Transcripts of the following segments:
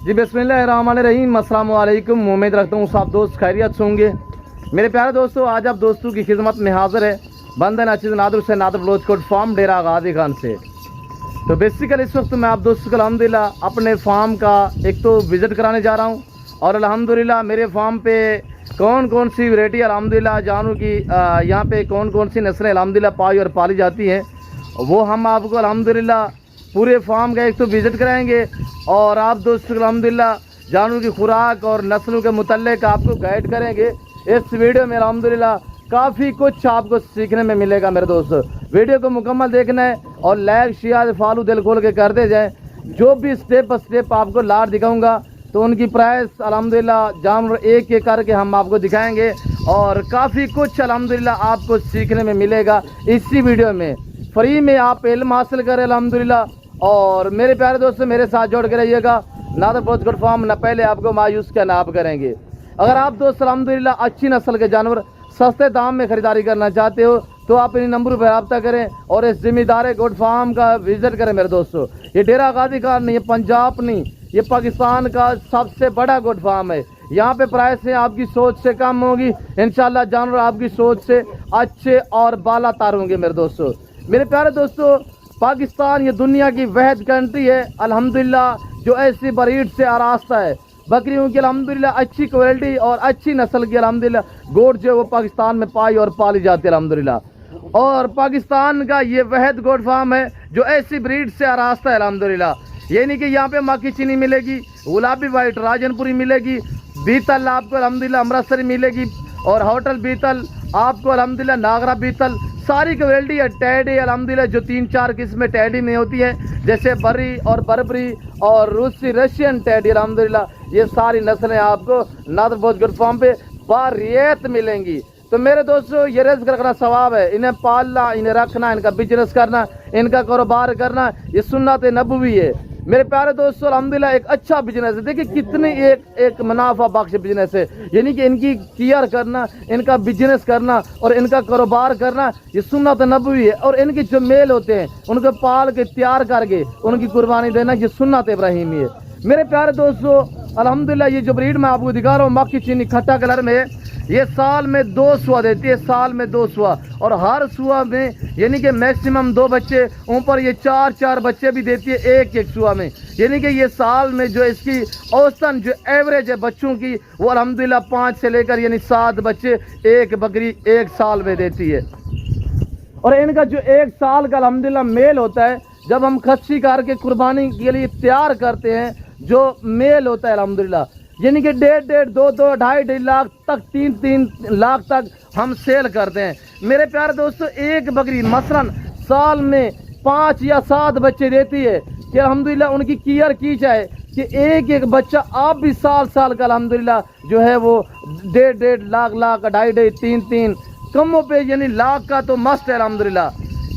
जी बिस्मिल्लाहिर्रहमानिर्रहीम, अस्सलाम वालेकुम। उम्मीद रखता हूँ सब दोस्त खैरियत से होंगे। मेरे प्यारे दोस्तों, आज आप दोस्तों की खिदमत में हाजिर है बंदन अचीज़ नादर से नादर बलोच कोट फार्म डेरा गाजी खान से। तो बेसिकली इस वक्त मैं आप दोस्तों को अल्हम्दुलिल्लाह अपने फार्म का एक तो विज़िट कराने जा रहा हूँ और अल्हम्दुलिल्लाह मेरे फार्म पे कौन कौन सी वैरायटी अल्हम्दुलिल्लाह जानूँ कि यहाँ पे कौन कौन सी नस्लें अल्हम्दुलिल्लाह पाई और पाली जाती हैं, वो हम आपको अल्हम्दुलिल्लाह पूरे फार्म का एक तो विज़िट कराएंगे और आप दोस्तों अल्हम्दुलिल्लाह जानवरों की खुराक और नस्लों के मुतल्लिक़ आपको गाइड करेंगे। इस वीडियो में अल्हम्दुलिल्लाह काफ़ी कुछ आपको सीखने में मिलेगा। मेरे दोस्तों, वीडियो को मुकम्मल देखना है और लाइक शेयर फॉलो दिल खोल के करते जाएँ। जो भी स्टेप बाय स्टेप आपको लाट दिखाऊँगा तो उनकी प्राइस अल्हम्दुलिल्लाह जानवर एक एक करके हम आपको दिखाएंगे और काफ़ी कुछ अल्हम्दुलिल्लाह आपको सीखने में मिलेगा। इसी वीडियो में फ्री में आप इल्म हासिल करें अल्हम्दुलिल्लाह। और मेरे प्यारे दोस्तों, मेरे साथ जोड़ के रहिएगा। नादर बलोच कोट फार्म न पहले आपको मायूस का नाप करेंगे। अगर आप दोस्त अल्हम्दुलिल्लाह अच्छी नस्ल के जानवर सस्ते दाम में ख़रीदारी करना चाहते हो तो आप इन नंबरों पर रब्ता करें और इस ज़िम्मेदार गोट फार्म का विज़िट करें। मेरे दोस्तों, ये डेरा गाजी खान नहीं, ये पंजाब नहीं, ये पाकिस्तान का सबसे बड़ा गोट फार्म है। यहाँ पे प्राइसें आपकी सोच से कम होगी, इंशाल्लाह जानवर आपकी सोच से अच्छे और बाला तार होंगे। मेरे दोस्तों, मेरे प्यारे दोस्तों, पाकिस्तान ये दुनिया की वहद कंट्री है अल्हम्दुलिल्लाह जो ऐसी ब्रीड से आरास्ता है। बकरियों की अल्हम्दुलिल्लाह अच्छी क्वालिटी और अच्छी नस्ल की अल्हम्दुलिल्लाह गोट जो है वो पाकिस्तान में पाई और पाली जाती है अल्हम्दुलिल्लाह। और पाकिस्तान का ये वहद गोट फार्म है जो ऐसी ब्रीड से आरास्ता है अल्हम्दुलिल्लाह। ये नहीं कि यहाँ पे माकी चीनी मिलेगी, गुलाबी वाइट राजनपुरी मिलेगी, बीतल आपको अल्हम्दुलिल्लाह अमृतसरी मिलेगी और होटल बीतल आपको अल्हम्दुलिल्लाह नागरा बीतल सारी क्वालिटी है। टैडी अल्हम्दुलिल्लाह जो 3-4 किस्में टैडी में होती है, जैसे बरी और बरबरी और रूसी रशियन टैडी अल्हम्दुलिल्लाह ये सारी नस्लें आपको नादर बलोच कोट फार्म पे बारियत मिलेंगी। तो मेरे दोस्तों, ये रिज़्क़ रखना सवाब है, इन्हें पालना, इन्हें रखना, इनका बिजनेस करना, इनका कारोबार करना ये सुन्नत नबवी है। मेरे प्यारे दोस्तों, अल्हम्दुलिल्लाह एक अच्छा बिजनेस है। देखिए कितनी एक मुनाफा बख्श बिजनेस है, यानी कि इनकी केयर करना, इनका बिजनेस करना और इनका कारोबार करना ये सुन्नत नबवी है। और इनके जो मेल होते हैं उनको पाल के तैयार करके उनकी कुर्बानी देना ये सुन्नत इब्राहिमी है। मेरे प्यारे दोस्तों, अल्हम्दुलिल्लाह ये जो ब्रीड मैं आपको दिखा रहा हूँ मक्खी चीनी खट्टा कलर में, ये साल में 2 सुआ देती है, साल में 2 सुआ। और हर सुआ में यानी कि मैक्सिमम 2 बच्चे, ऊपर ये 4-4 बच्चे भी देती है एक सुआ में। यानी कि ये साल में जो इसकी औसतन जो एवरेज है बच्चों की वो अल्हम्दुलिल्लाह 5 से लेकर यानी 7 बच्चे एक बकरी एक साल में देती है। और इनका जो 1 साल का अल्हम्दुलिल्लाह मेल होता है, जब हम खस्सी करके कुर्बानी के लिए तैयार करते हैं, जो मेल होता है अल्हम्दुलिल्लाह यानी कि 1.5, 2, 2.5 लाख तक 3 लाख तक हम सेल करते हैं। मेरे प्यारे दोस्तों, एक बकरी मसलन साल में 5 या 7 बच्चे देती है कि अल्हम्दुलिल्लाह उनकी केयर की जाए कि एक बच्चा आप भी साल का अल्हम्दुलिल्लाह जो है वो 1.5 लाख, 2.5, 3 कमों पे यानी लाख का तो मस्त है अल्हम्दुलिल्लाह।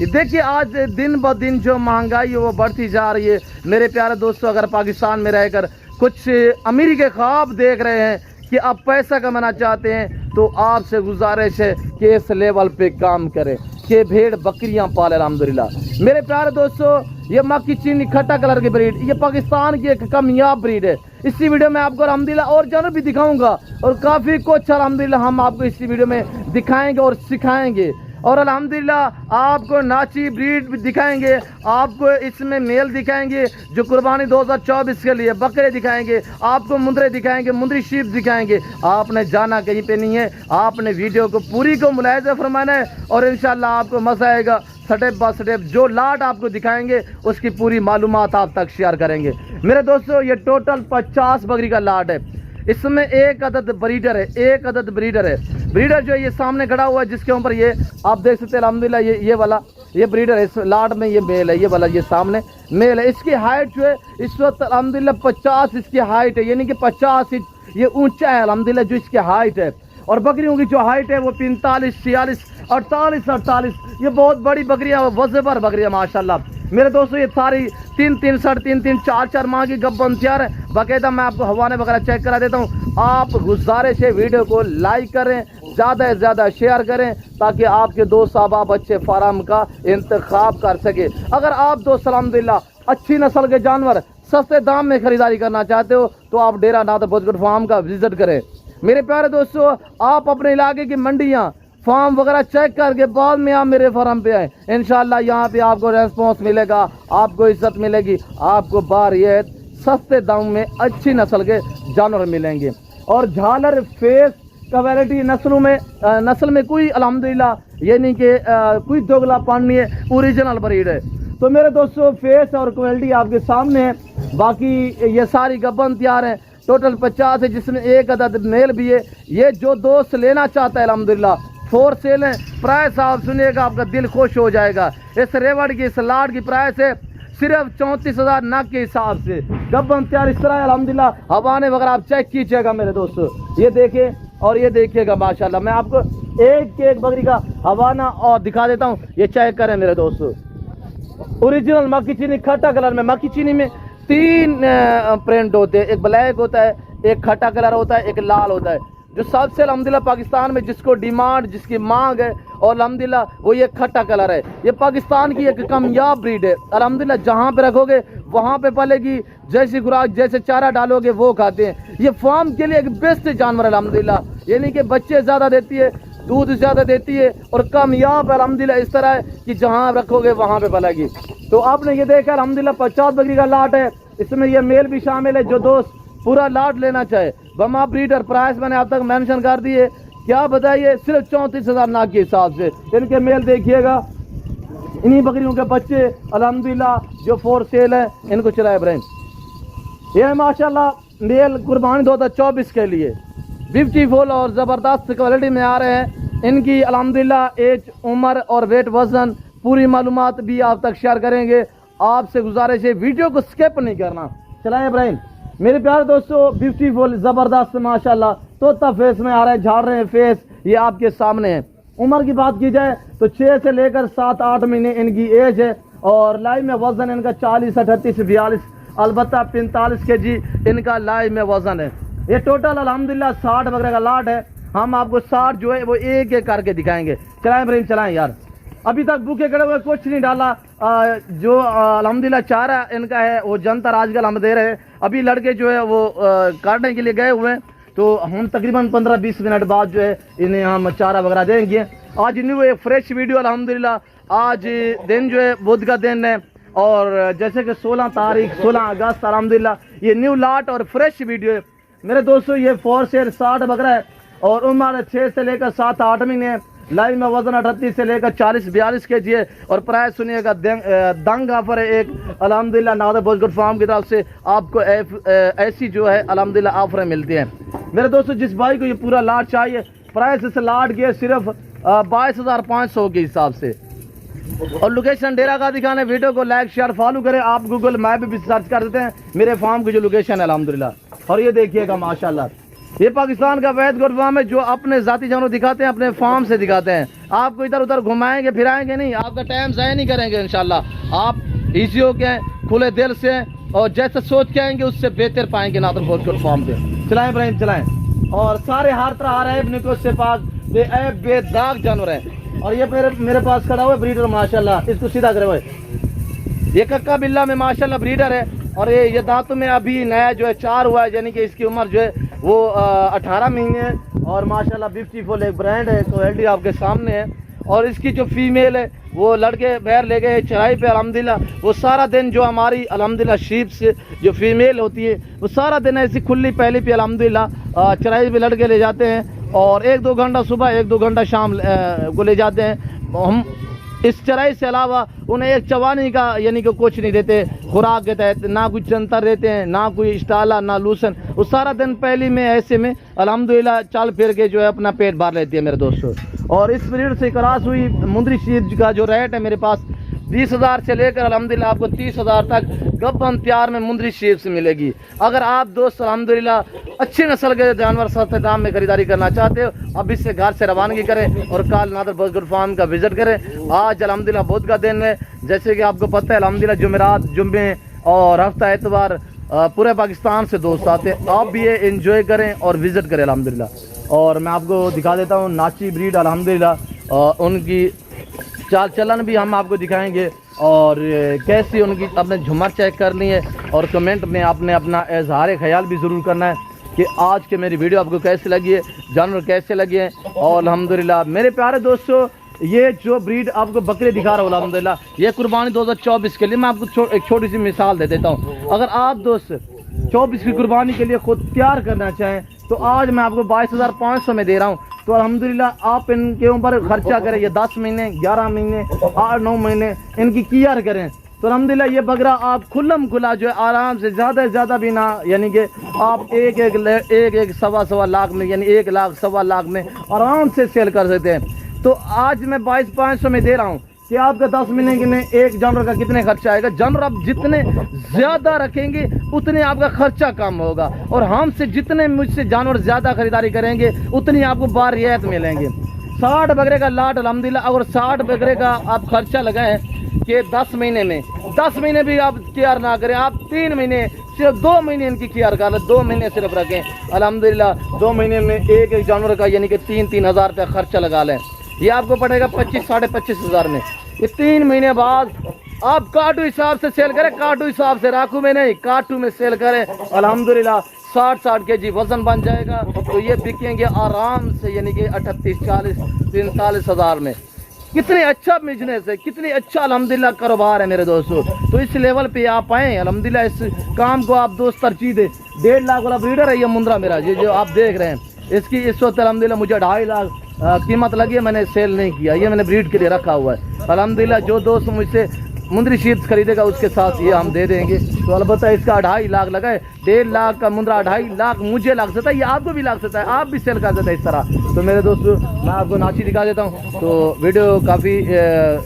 देखिए आज दिन ब दिन जो महंगाई है वो बढ़ती जा रही है। मेरे प्यारे दोस्तों, अगर पाकिस्तान में रहकर कुछ अमीरी के ख्वाब देख रहे हैं कि आप पैसा कमाना चाहते हैं तो आपसे गुजारिश है कि इस लेवल पे काम करें कि भेड़ बकरियां पाले अल्हम्दुलिल्लाह। मेरे प्यारे दोस्तों, ये मक्खी चीनी खट्टा कलर की ब्रीड ये पाकिस्तान की एक कामयाब ब्रीड है। इसी वीडियो में आपको अल्हम्दुलिल्लाह और जानवर भी दिखाऊंगा और काफ़ी कुछ अल्हम्दुलिल्लाह हम आपको इसी वीडियो में दिखाएंगे और सिखाएंगे। और अल्हम्दुलिल्लाह आपको नाची ब्रीड भी दिखाएंगे, आपको इसमें मेल दिखाएंगे जो कुर्बानी 2024 के लिए, बकरे दिखाएंगे, आपको मुंदरे दिखाएंगे, मुंदरी शीप दिखाएंगे। आपने जाना कहीं पे नहीं है, आपने वीडियो को पूरी को मुलाहिजा फरमाना है और इंशाल्लाह आपको मज़ा आएगा। स्टेप बाय स्टेप जो लाट आपको दिखाएंगे उसकी पूरी मालूमात आप तक शेयर करेंगे। मेरे दोस्तों, ये टोटल 50 बकरी का लाट है। इसमें 1 अदद ब्रीडर है, 1 अदद ब्रीडर है। ब्रीडर जो है ये सामने खड़ा हुआ है जिसके ऊपर ये आप देख सकते हैं अल्हम्दुलिल्लाह ये वाला ये ब्रीडर है। इस लाट में ये मेल है, ये वाला ये सामने मेल है। इसकी हाइट जो है इस वक्त अल्हम्दुलिल्लाह 50 इसकी हाइट है, यानी कि 50 इंच ये ऊंचा है अल्हम्दुलिल्लाह जो इसकी हाइट है। और बकरियों की जो हाइट है वो 45, 46, 48 ये बहुत बड़ी बकरियाँ, वज़ेबर बकरियाँ माशाल्लाह। मेरे दोस्तों, ये सारी 3, 3, 4 माह की गब्बन तैयार है। बाकायदा मैं आपको हवाने वगैरह चेक करा देता हूँ। आप गुजारिश है वीडियो को लाइक करें, ज़्यादा से ज़्यादा शेयर करें ताकि आपके दोस्त अहबाब अच्छे फार्म का इंतखाब कर सके। अगर आप दोस्त अल्हम्दुलिल्लाह अच्छी नस्ल के जानवर सस्ते दाम में खरीदारी करना चाहते हो तो आप डेरा नादर बोजगढ़ फार्म का विजिट करें। मेरे प्यारे दोस्तों, आप अपने इलाके की मंडियाँ फार्म वगैरह चेक करके बाद में आप मेरे फार्म पे आए। इंशाल्लाह यहाँ पे आपको रेस्पॉन्स मिलेगा, आपको इज्जत मिलेगी, आपको बारियत सस्ते दाम में अच्छी नस्ल के जानवर मिलेंगे। और झालर फेस का वैरायटी नस्ल में कोई अल्हम्दुलिल्लाह ये नहीं कि कोई दोगला पान नहीं है, ओरिजिनल ब्रीड है। तो मेरे दोस्तों, फेस और क्वालिटी आपके सामने है। बाकी ये सारी गब्बन तैयार है, टोटल 50 है, जिसमें एक अदद मेल भी है। ये जो दोस्त लेना चाहता है अल्हम्दुलिल्लाह फोर सेल है। प्राइस आप सुनिएगा, आपका दिल खुश हो जाएगा। इस रेवड़ की, इस लाड की प्राइस है सिर्फ 34,000 नग के हिसाब से। गब्बन तैयार इस तरह है अल्हम्दुलिल्लाह। हवाने वगैरह आप चेक कीजिएगा मेरे दोस्तों, ये देखिए और ये देखिएगा माशाल्लाह। मैं आपको एक बकरी का हवाना और दिखा देता हूँ, ये चेक करें मेरे दोस्तों। ओरिजिनल मक्की चीनी खट्टा कलर में। मक्की चीनी में 3 प्रिंट होते हैं, एक ब्लैक होता है, एक खट्टा कलर होता है, एक लाल होता है। जो सबसे अल्हम्दुलिल्लाह पाकिस्तान में जिसको डिमांड, जिसकी मांग है और अल्हम्दुलिल्लाह वो ये खट्टा कलर है। ये पाकिस्तान की एक कामयाब ब्रीड है अल्हम्दुलिल्लाह। जहाँ पे रखोगे वहाँ पे पलेगी, जैसी खुराक जैसे चारा डालोगे वो खाते हैं। ये फार्म के लिए एक बेस्ट जानवर है अल्हम्दुलिल्लाह। ये नहीं कि बच्चे ज़्यादा देती है, दूध ज़्यादा देती है और कामयाब अल्हम्दुलिल्लाह इस तरह है कि जहाँ रखोगे वहाँ पे पलेगी। तो आपने ये देखा अल्हम्दुलिल्लाह 50 बकरी का लाट है, इसमें ये मेल भी शामिल है। जो दोस्त पूरा लाट लेना चाहे, बमा ब्रीडर प्राइस मैंने अब तक मेंशन कर दी है। क्या बताइए, सिर्फ 34,000 नाग के हिसाब से। इनके मेल देखिएगा, इन्हीं बकरियों के बच्चे अल्हम्दुलिल्लाह जो फोर सेल है, इनको चलाए इब्राहिम। ये है माशाल्लाह मेल कुर्बानी 2024 के लिए ब्यूटीफुल और ज़बरदस्त क्वालिटी में आ रहे हैं। इनकी अल्हम्दुलिल्लाह एज, उम्र और वेट, वजन पूरी मालूमात भी आप तक शेयर करेंगे। आपसे गुजारिश है वीडियो को स्किप नहीं करना। चलाएं इब्राहिम। मेरे प्यारे दोस्तों, ब्यूटीफुल ज़बरदस्त माशाल्लाह तोता फेस में आ रहे हैं, झाड़ रहे हैं फेस, ये आपके सामने है। उम्र की बात की जाए तो 6 से लेकर 7-8 महीने इनकी एज है और लाइव में वजन इनका 40, 38, 42, अलबत्ता 45 kg इनका लाइव में वजन है। ये टोटल अल्हम्दुलिल्लाह 60 बकरे का लाट है। हम आपको 60 जो है वो एक एक करके दिखाएंगे। चलाएं इब्राहिम, चलाएं यार। अभी तक भूखे खड़े हुए कुछ नहीं डाला। जो अल्हम्दुलिल्लाह चारा इनका है वो जनतर आजकल हम दे रहे हैं। अभी लड़के जो है वो काटने के लिए गए हुए हैं, तो हम तकरीबन 15-20 मिनट बाद जो है इन्हें हम चारा वगैरह देंगे। आज न्यू एक फ्रेश वीडियो अल्हम्दुलिल्लाह। आज दिन जो है बुध का दिन है और जैसे कि 16 अगस्त अल्हम्दुलिल्लाह ये न्यू लाट और फ्रेश वीडियो है। मेरे दोस्तों, ये फोर सेल 60 बकरा है और उम्र 6 से लेकर 7-8 महीने है। लाइव में वजन 38 से लेकर 40-42 kg है और प्राइस सुनिएगा, दंग ऑफर है एक अल्हम्दुलिल्लाह नादर बोजगढ़ फार्म की तरफ से। आपको ऐसी जो है अल्हम्दुलिल्लाह ऑफरें मिलती हैं। मेरे दोस्तों, जिस भाई को ये पूरा लाट चाहिए, प्राइस इस लाट की है सिर्फ 22,500 के हिसाब से। और लोकेशन डेरा का दिखाने, वीडियो को लाइक शेयर फॉलो करें। आप गूगल मैप भी सर्च कर देते हैं मेरे फार्म की जो लोकेशन है अल्हम्दुलिल्लाह। और ये देखिएगा माशाल्लाह, ये पाकिस्तान का वैद गोट फार्म है जो अपने जाती जानवर दिखाते हैं, अपने फार्म से दिखाते हैं। आपको इधर उधर घुमाएंगे फिराएंगे नहीं, आपका टाइम ज़ाया नहीं करेंगे इंशाल्लाह। आप इजी हो के खुले दिल से और जैसे सोच के आएंगे उससे बेहतर पाएंगे नादर बोजगढ़ फार्म पे। चलाएं इब्राहिम, चलाएं। और सारे हर तरह आ रहे हैं निको से पाक बेदाग जानवर है। और ये मेरे पास खड़ा हुआ ब्रीडर माशाल्लाह, इसको सीधा करे भाई। ये कक्का बिल्ला में माशाल्लाह ब्रीडर है और ये दांतों में अभी नया जो है 4 हुआ है, यानी कि इसकी उम्र जो है वो 18 महीने है और माशाल्लाह ब्यूटीफुल एक ब्रांड है, क्वालिटी आपके सामने है। और इसकी जो फीमेल है वो लड़के बाहर ले गए चराई पे अल्हम्दुलिल्लाह। वो सारा दिन जो हमारी अल्हम्दुलिल्लाह शीप से जो फीमेल होती है वो सारा दिन ऐसी खुली पहली पे अल्हम्दुलिल्लाह चराई पे लड़के ले जाते हैं और 1-2 घंटा सुबह 1-2 घंटा शाम को ले जाते हैं। हम इस चराई से अलावा उन्हें एक चवानी का यानी कि कुछ नहीं देते खुराक के तहत, ना कुछ जंतर देते हैं, ना कोई स्टाला, ना लूसन। वो सारा दिन पहली में ऐसे में अल्हम्दुलिल्लाह चल फिर के जो है अपना पेट भर लेती है मेरे दोस्तों। और इस ब्रीड से क्रॉस हुई मुंदरी शीप का जो रेट है मेरे पास 20,000 से लेकर अल्हम्दुलिल्लाह आपको 30,000 तक गब्बन तैयार में मुंदरी शीप से मिलेगी। अगर आप दोस्त अल्हम्दुलिल्लाह अच्छी नस्ल के जानवर सस्ते दाम में खरीदारी करना चाहते हो, अब इससे घर से रवानगी करें और कल नादर बोजगढ़ फार्म का विजिट करें। आज अल्हम्दुलिल्लाह बुध का दिन है, जैसे कि आपको पता है अल्हम्दुलिल्लाह जुमेरात, जुम्मे और हफ्ता एतवार पूरे पाकिस्तान से दोस्त आते हैं। आप भी ये एंजॉय करें और विजिट करें अल्हम्दुलिल्लाह। और मैं आपको दिखा देता हूँ नाची ब्रीड अल्हम्दुलिल्लाह उनकी चाल चलन भी हम आपको दिखाएंगे और कैसी उनकी अपने झुमर चेक करनी है और कमेंट में आपने अपना इजहार ख्याल भी ज़रूर करना है कि आज के मेरी वीडियो आपको कैसी लगी है, जानवर कैसे लगे हैं। और अल्हम्दुलिल्लाह मेरे प्यारे दोस्तों, ये जो ब्रीड आपको बकरे दिखा रहा हूँ अल्हम्दुलिल्लाह, ये कुर्बानी 2024 के लिए मैं आपको एक छोटी सी मिसाल दे देता हूँ। अगर आप दोस्त 24 की कुर्बानी के लिए खुद तैयार करना चाहें तो आज मैं आपको 22,500 में दे रहा हूँ। तो अल्हम्दुलिल्लाह आप इनके ऊपर खर्चा करें, ये 10 महीने 11 महीने 8-9 महीने इनकी केयर करें तो अल्हम्दुलिल्लाह ये बकरा आप खुल्लम खुला जो है आराम से ज़्यादा भी ना, यानी कि आप एक सवा लाख में, यानी 1 लाख सवा लाख में आराम से सेल कर सकते हैं। तो आज मैं 22,500 में दे रहा हूँ कि आपका 10 महीने के लिए एक जानवर का कितने खर्चा आएगा। जानवर आप जितने ज़्यादा रखेंगे उतने आपका खर्चा कम होगा और हमसे जितने मुझसे जानवर ज़्यादा खरीदारी करेंगे उतनी आपको बार रियायत मिलेंगे। 60 बकरे का लाट अल्हम्दुलिल्लाह, अगर 60 बकरे का आप खर्चा लगाएं कि 10 महीने में, 10 महीने भी आप केयर ना करें, आप 3 महीने सिर्फ 2 महीने इनकी केयर कर लें, 2 महीने सिर्फ रखें अल्हम्दुलिल्लाह 2 महीने में एक जानवर का यानी कि 3-3 हज़ार रुपया खर्चा लगा लें, ये आपको पड़ेगा 25-25.5 हज़ार में। ये 3 महीने बाद आप काटू हिसाब से सेल करें, काटू हिसाब से राखू में नहीं, काटू में सेल करें अल्हम्दुलिल्लाह 60-60 केजी वजन बन जाएगा। तो ये बिकेंगे आराम से यानी कि 38-40-43 हज़ार में। कितने अच्छा बिजनेस है, कितनी अच्छा अल्हम्दुलिल्लाह कारोबार है मेरे दोस्तों। तो इस लेवल पे आप आएँ अल्हम्दुलिल्लाह, इस काम को आप दोस्त तरजीह दें। 1.5 लाख वाला ब्रीडर है ये मुंद्रा मेरा, ये जो आप देख रहे हैं, इसकी इस वक्त अल्हम्दुलिल्लाह मुझे 2.5 लाख कीमत लगी है, मैंने सेल नहीं किया, ये मैंने ब्रीड के लिए रखा हुआ है अल्हम्दुलिल्लाह। जो दोस्त मुझसे मुंद्री शीट्स खरीदेगा उसके साथ ये हम दे देंगे। तो अलबत्ता इसका 2.5 लाख लगा है, 1.5 लाख का मुंद्रा 2.5 लाख मुझे लग सकता है, ये आपको भी लग सकता है, आप भी सेल कर सकते हैं इस तरह। तो मेरे दोस्तों मैं आपको नाची दिखा देता हूँ। तो वीडियो काफ़ी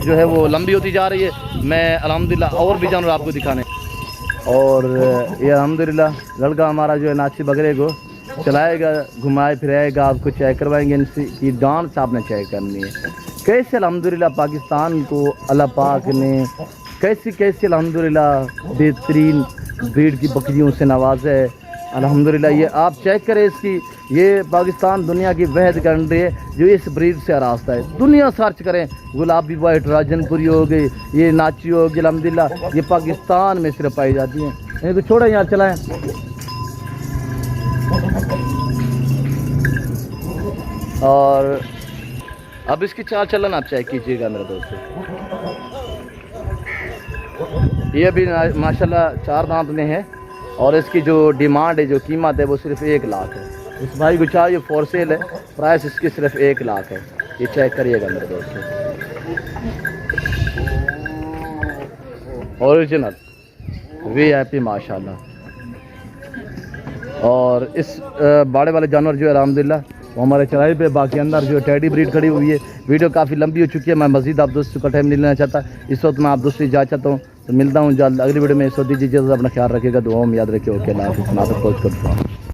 जो है वो लंबी होती जा रही है, मैं अल्हम्दुलिल्लाह और भी जानवर आपको दिखाने। और ये अल्हम्दुलिल्लाह लड़का हमारा जो है नाची बकरे को चलाएगा, घुमाए फिराएगा, आपको चेक करवाएंगे, इनसे की डांस आपने चेक करनी है। कैसे अल्हम्दुलिल्लाह पाकिस्तान को अल्लाह पाक ने कैसे अल्हम्दुलिल्लाह बेहतरीन ब्रीड की बकरियों से नवाजा है अल्हम्दुलिल्लाह। ये आप चेक करें इसकी, ये पाकिस्तान दुनिया की वहद कंट्री है जो इस ब्रीड से आरास्ता है। दुनिया सर्च करें, गुलाबी वाइट राजनपुरी हो गई, ये नाची हो गई अल्हम्दुलिल्लाह, ये पाकिस्तान में सिर्फ पाई जाती हैं। इनको छोड़ें यार, चलाएँ। और अब इसकी चाल चलन आप चेक कीजिएगा मेरे दोस्तों। ये भी माशाल्लाह 4 दांत में है और इसकी जो डिमांड है, जो कीमत है वो सिर्फ 1 लाख है। इस भाई को चाहिए फॉर सेल है, प्राइस इसकी सिर्फ 1 लाख है। ये चेक करिएगा मेरे दोस्तों, ओरिजिनल VIP माशाल्लाह। और इस बाड़े वाले जानवर जो है अल्हम्दुलिल्लाह वो हमारे चराई पे, बाकी अंदर जो टेडी ब्रीड खड़ी हुई है। वीडियो काफ़ी लंबी हो चुकी है, मैं मज़ीद आप दोस्तों का टाइम नहीं लेना चाहता। इस वक्त मैं आप दोस्तों से जा चाहता हूँ, तो मिलता हूँ जल्द अगली वीडियो में। इस वक्त दीजिए, अपना ख्याल रखिएगा, दुआओं में याद रखिए। ओके, अल्लाह हाफ़िज़।